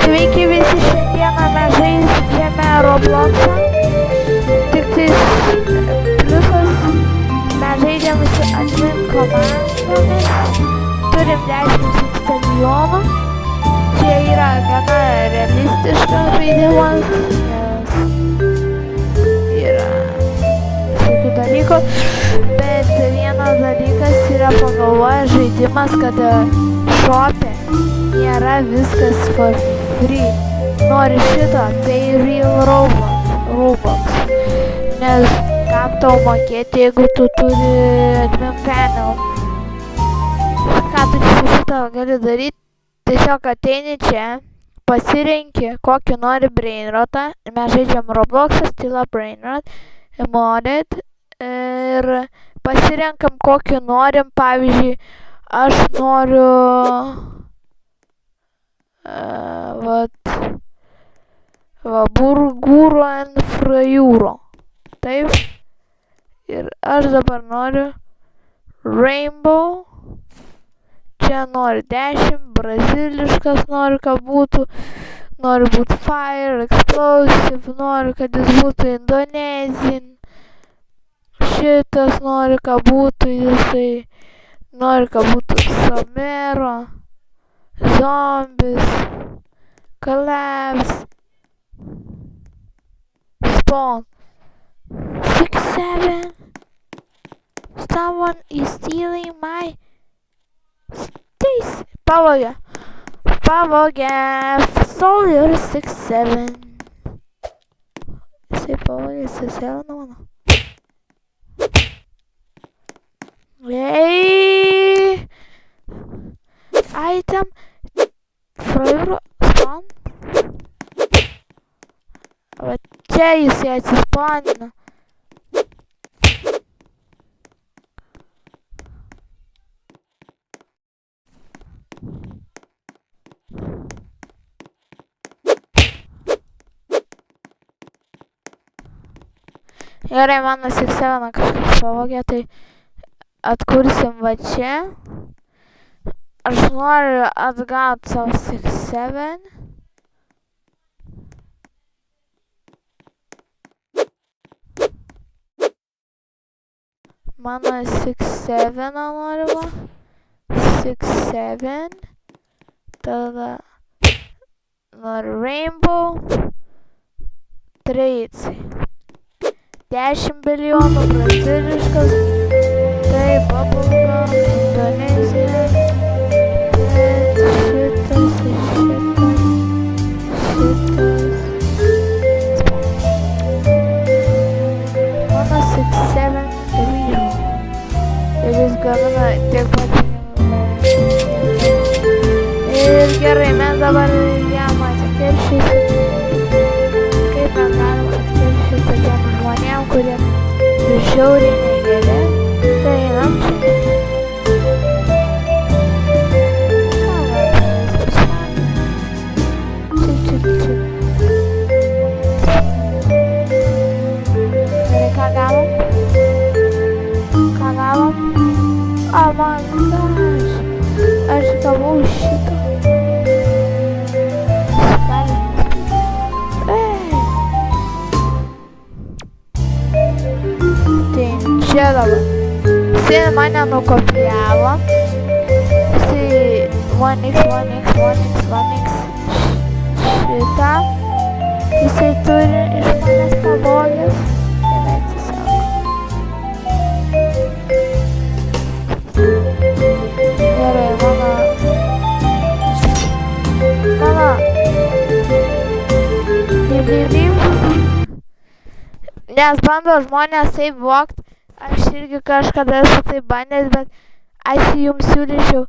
Sveiki visi, šiandieną mes žaidžiame Robloxą. Tik tais pliusas, mes žaidžiam su admin komandomis. Turim 10 stadionų. Čia yra gana realistiškas žaidimas, nes yra tokių dalykų. Bet vienas dalykas yra pagalvojęs žaidimas, kad shop'e nėra viskas for free. Nori šitą, pay real Robux. Nes kam tau mokėti, jeigu tu turi admin panel? Ką tu su šitą gali daryti? Tiesiog ateini čia, pasirenki kokį nori brainrotą. Mes žaidžiam Robloxą, stila brainrot, modded. Ir pasirenkam kokį norim. Pavyzdžiui, aš noriu burgūro ant frajūro. Taip. Ir aš dabar noriu rainbow. Čia noriu 10, braziliškas noriu, kad būtų. Noriu būti fire, explosive, noriu, kad jis būtų Indonesian. Šitas noriu, kad būtų jisai. Noriu, kad būtų Somero. Zombies, collapse, spawn, 6, 7, someone is stealing my space. Pavogė, Solar 6, 7. Jisai pavogė 6, 7 mano. Jei. Item frajūro spawn. Va čia jisai atsispawnina. Gerai, mano 6-7 kažkas pavogė, tai atkursim va čia. Aš noriu atgauti savo 6-7. Mano 6-7 noriu va. 6-7. Tada noriu rainbow. Trades. 10 bilijonų braziliškas. Tai bubblegum, Indonezija. Gamina tiek pat ir gerai, mes dabar jam atkeršysim. Kaip mes galim atkeršyti tokiem žmonėm, kurie žiauriai negeri. Tai einam čia. Gerai, ką gavom? Oh my gosh, aš gavau šitą. Tai čia dabar. Jisai mane nukopijavo. Jisai 1x šitą. Jisai turi iš manęs pavogęs. Gerai, mano nes bando žmonės taip vogt. Aš irgi kažkada esu taip bandęs, bet aš jums siūlyčiau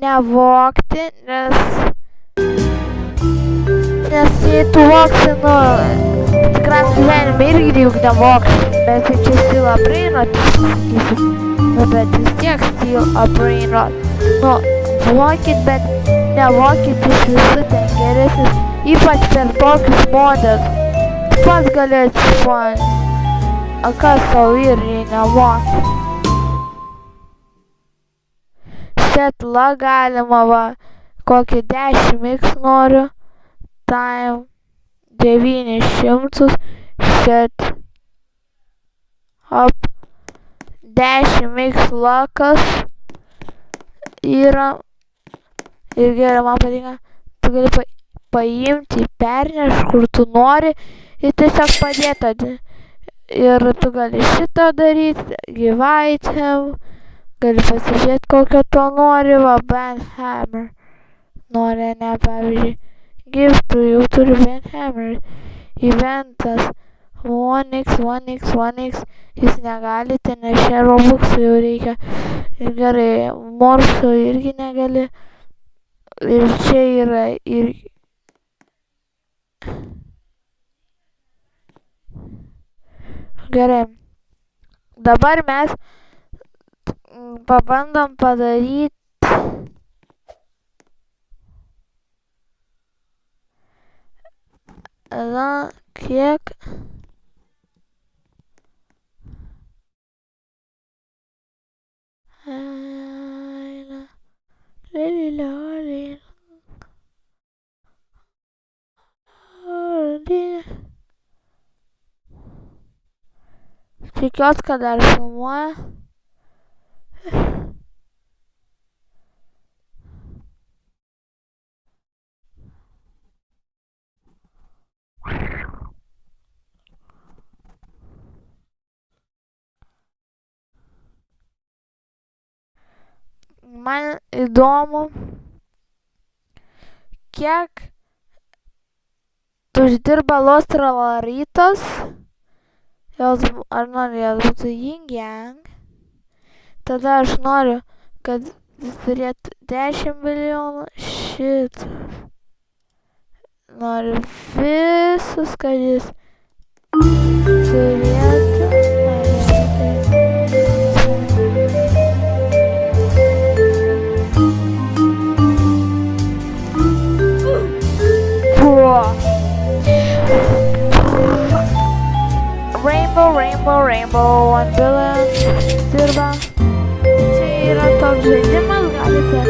nevogti, nes jei tu vogsi, tikram gyvenime irgi juk nevogsi, bet tai čia stila brainrot, bet vis tiek stila brainrot. Vokit, bet nevokit iš visų ten geresnis, ypač per tokius modelius. Pats gali atsispawnint. O kas tau ir jei nevokit? Setla galima va, kokį 10x noriu. time 900 set up 10 mix lokas yra ir gerai, man patinka, tu gali paimti, pernešti kur tu nori ir tiesiog padėti. Ir tu gali šitą daryti, gyvaitėm, gali pasižiūrėti kokio to nori, va, Banhammer. Nori, ne, pavyzdžiui, giftų jau turi Banhammer. Eventas 1x, jūs negalite, nes čia Robuxų jau reikia. Ir gerai, Morsų irgi negali. Ir čia yra ir... Gerai. Dabar mes pabandom padaryti kiek tikiuosi, kad dar filmuoja. Man įdomu, kiek uždirba Los Tralaritos. Ar noriu jos būtų Yin Yang. Tada aš noriu, kad jis turėtų 10 milijonų. Šitą. Noriu visus, kad jis turėtų. Rainbow, 1 billion dirba. Čia yra toks žaidimas, galite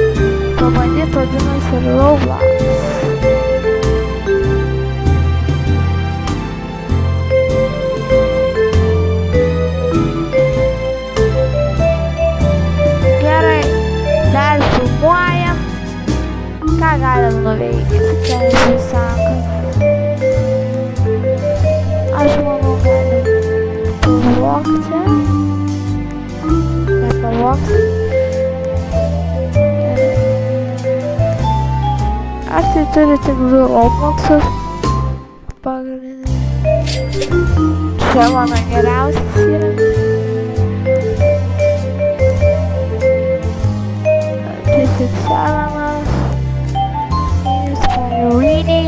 pabandyti, vadinasi Roblox. Gerai, dar filmuojam. Ką galim nuveikti? Čia jis sako. Aš manau, galim pavogti. Nepavogti. Ar tai turi tik 2 Robloxus? Pagrindinė. Čia mano geriausias yra. Tai tik sevenas. Spiriniai.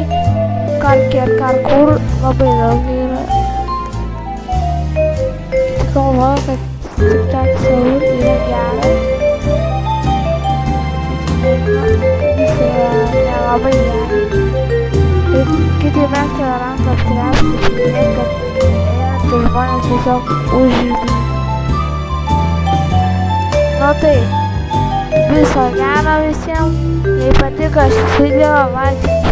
Karkė ir karkur labai daug yra. Galvoju, kad tik tak Seul yra geras. Jis yra nelabai geras. Ir kiti metai randa apsiręsti, kad einantys žmonės tiesiog užžiūrė. Nu tai, viso gero visiems. Jei patiko šis video, like.